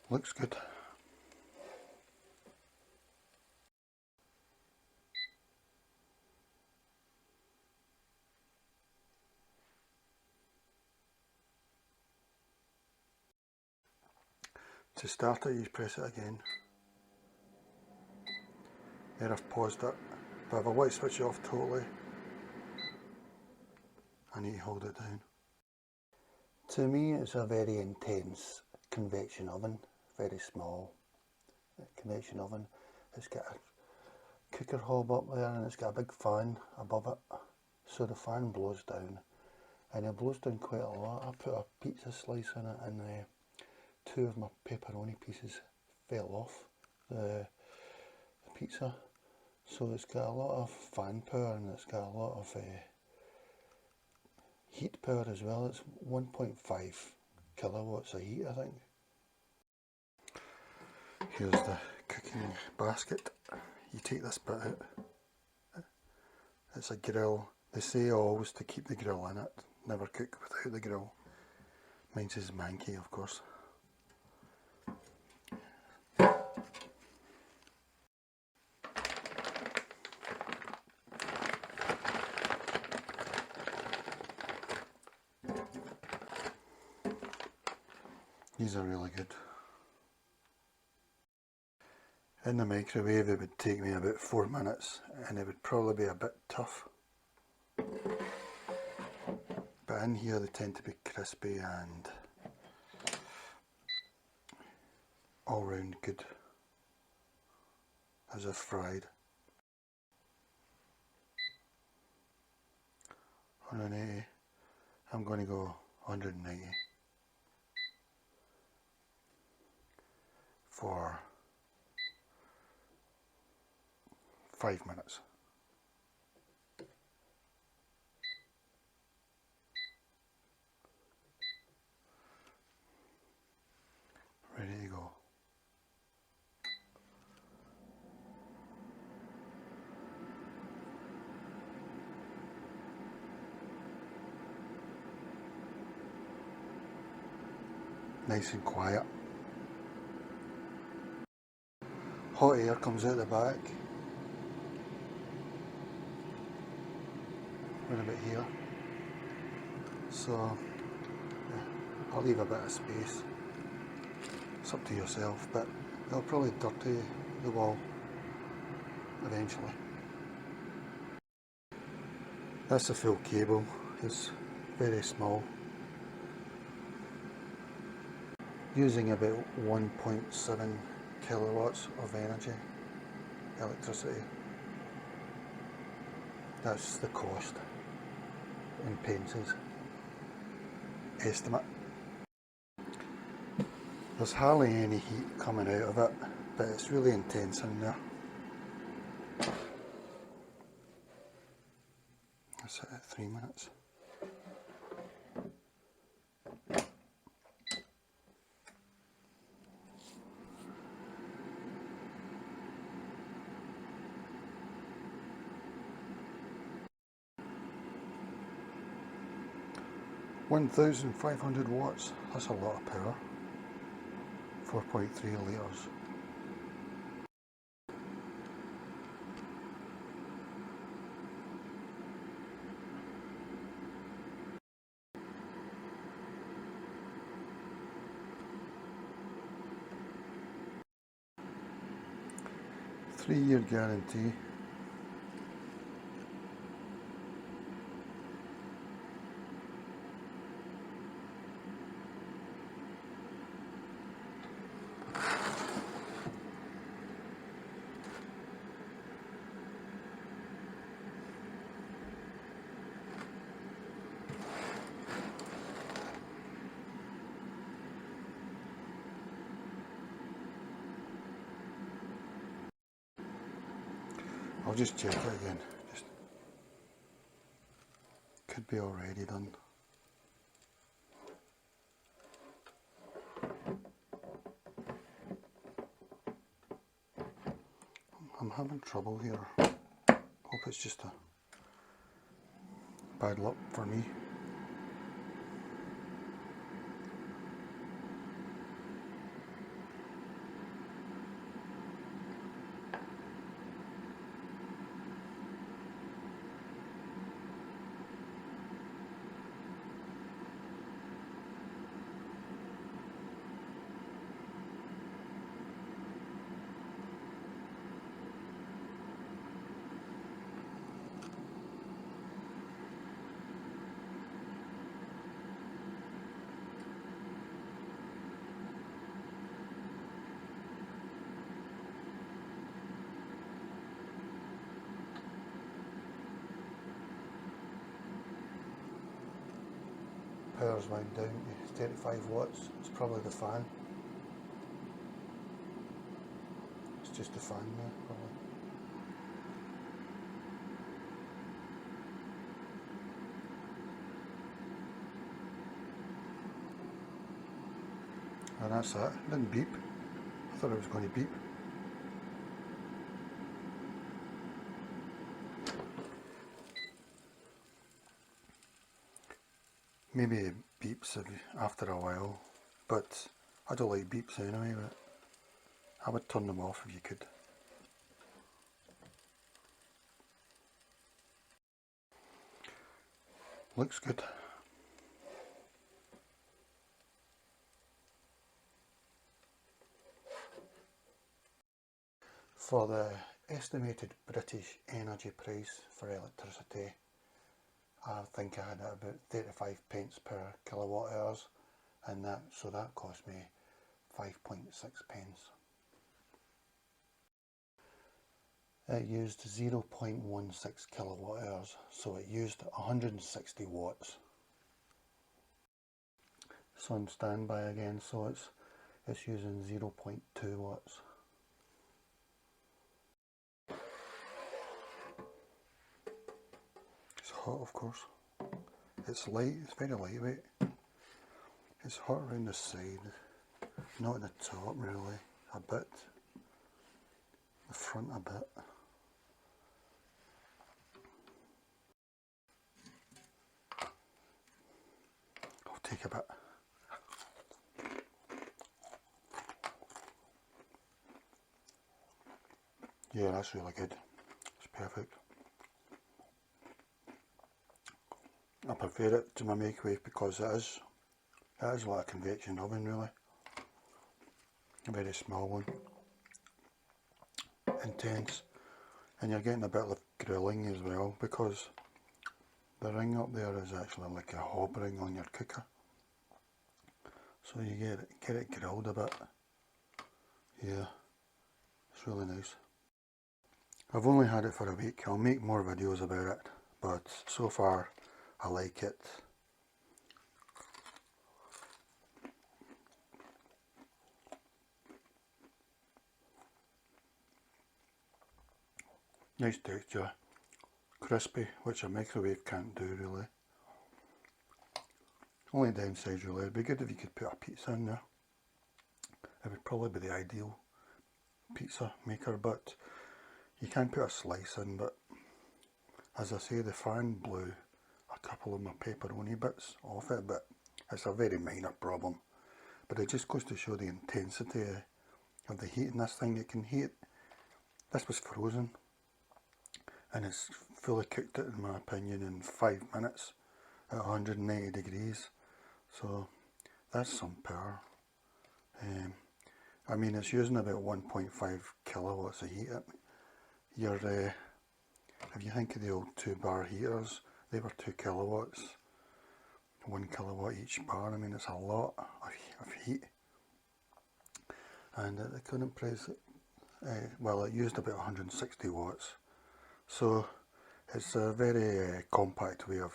Looks good. To start it, you press it again. There, I've paused it, but if I want to switch it off totally, I need to hold it down. To me, it's a very intense convection oven, very small convection oven. It's got a cooker hob up there and it's got a big fan above it, so the fan blows down, and it blows down quite a lot. I put a pizza slice in it and two of my pepperoni pieces fell off the pizza, so it's got a lot of fan power and it's got a lot of heat power as well. It's 1.5 kilowatts of heat, I think. Here's the cooking basket. You take this bit out. It's a grill. They say always to keep the grill in it, never cook without the grill. Mine's is manky, of course. These are really good. In the microwave it would take me about 4 minutes and it would probably be a bit tough. But in here they tend to be crispy and all round good, as if fried. 180. I'm going to go 190 for 5 minutes. Ready to go. Nice and quiet. Hot air comes out the back. Right about here. So yeah, I'll leave a bit of space. It's up to yourself, but it'll probably dirty the wall eventually. That's the full cable. It's very small. Using about 1.7 kilowatts of energy, electricity. That's the cost in pences estimate. There's hardly any heat coming out of it, but it's really intense in there. That's it at 3 minutes. $1,500 watts, that's a lot of power. 4.3 litres. Three-year guarantee. I'll just check it again. Could be already done. I'm having trouble here. Hope it's just a bad luck for me. power's wound down to 35 watts. It's probably the fan. It's just the fan there, probably. And that's that. It didn't beep. I thought it was going to beep. Maybe it beeps after a while, but I don't like beeps anyway, but I would turn them off if you could. Looks good. For the estimated British energy price for electricity, I think I had it about 35 pence per kilowatt hours, and so that cost me 5.6 pence. It used 0.16 kilowatt hours, so it used 160 watts. It's on standby again, so it's using 0.2 watts. It's hot, of course. It's light, it's very lightweight. It's hot around the side, not at the top really, a bit. The front a bit. I'll take a bit. Yeah, that's really good. It's perfect. I prefer it to my microwave because it is like a convection oven really. A very small one. Intense. And you're getting a bit of grilling as well because the ring up there is actually like a hob ring on your cooker. So you get it grilled a bit. Yeah, it's really nice. I've only had it for a week. I'll make more videos about it, but so far I like it. Nice texture, crispy, which a microwave can't do really. Only downside really, it'd be good if you could put a pizza in there. It would probably be the ideal pizza maker, but you can put a slice in. But as I say, the fan blew a couple of my pepperoni bits off it, but it's a very minor problem. But it just goes to show the intensity of the heat in this thing. It can heat. This was frozen, and it's fully cooked it in my opinion in 5 minutes at 190 degrees. So that's some power. I mean, it's using about 1.5 kilowatts of heat. If you think of the old 2-bar heaters, they were 2 kilowatts, 1 kilowatt each bar. I mean, it's a lot of heat. And at the current price, well, it used about 160 watts. So it's a very compact way of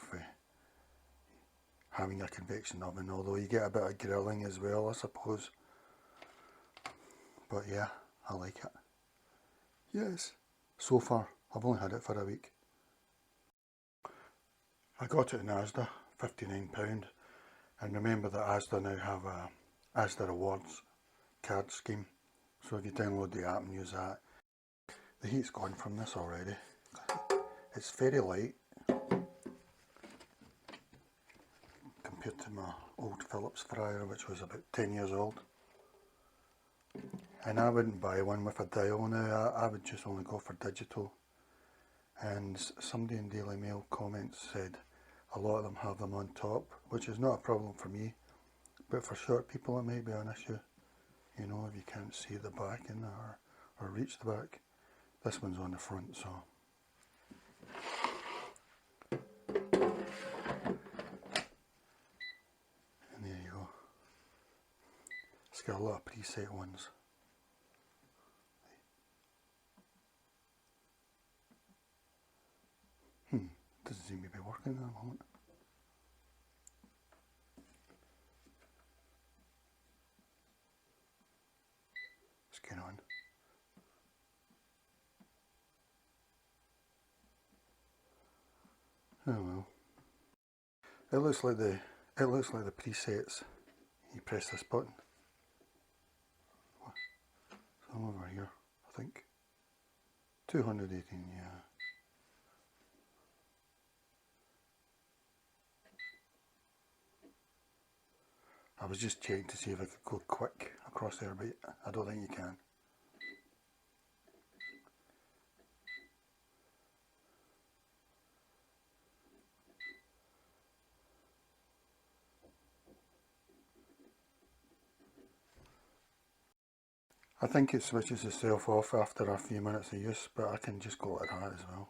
having a convection oven, although you get a bit of grilling as well, I suppose. But yeah, I like it. Yes, so far, I've only had it for a week. I got it in ASDA, £59, and remember that ASDA now have a ASDA rewards card scheme, so if you download the app and use that. The heat's gone from this already. It's very light compared to my old Philips fryer, which was about 10 years old. And I wouldn't buy one with a dial now, I would just only go for digital. And somebody in Daily Mail comments said a lot of them have them on top, which is not a problem for me, but for short people it might be an issue. You know, if you can't see the back in there or reach the back. This one's on the front, so. And there you go. It's got a lot of preset ones. Doesn't seem to be working at the moment. going on. Oh well. It looks like the presets. You press this button. I'm over here, I think. 218, yeah. I was just checking to see if I could go quick across there, but I don't think you can. I think it switches itself off after a few minutes of use, but I can just go like that as well.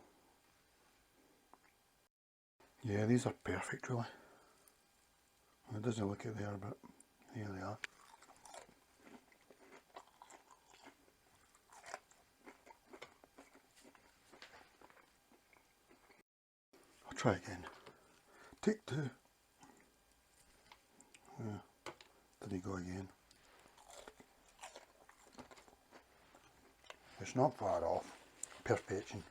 Yeah, these are perfect really. It doesn't look it there, but here they are. I'll try again. Take two. Yeah, did he go again? It's not far off. Perfection.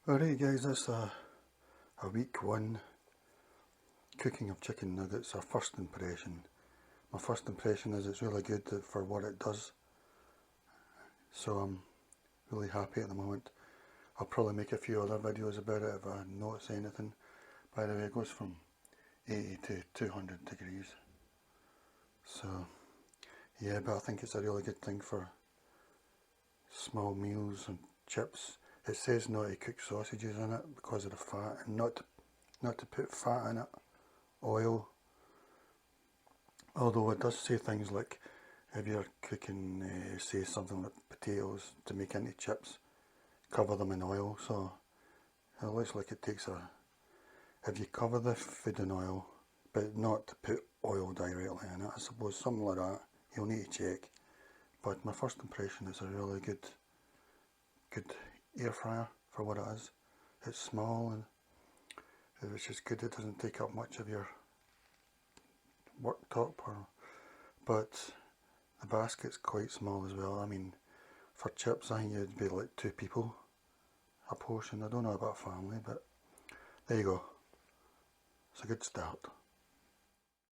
Alright guys, that's a week one cooking of chicken nuggets, our first impression. My first impression is it's really good for what it does. So I'm really happy at the moment. I'll probably make a few other videos about it if I notice anything. By the way, it goes from 80 to 200 degrees. So yeah, but I think it's a really good thing for small meals and chips. It says not to cook sausages in it because of the fat, and not to put fat in it, oil. Although it does say things like if you're cooking, say something like potatoes to make into chips, cover them in oil. So it looks like it takes if you cover the food in oil, but not to put oil directly in it, I suppose something like that. You'll need to check. But my first impression is a really good air fryer for what it is. It's small and which is good. It doesn't take up much of your worktop, but the basket's quite small as well. I mean, for chips I think it'd be like 2 people a portion. I don't know about family, but there you go. It's a good start.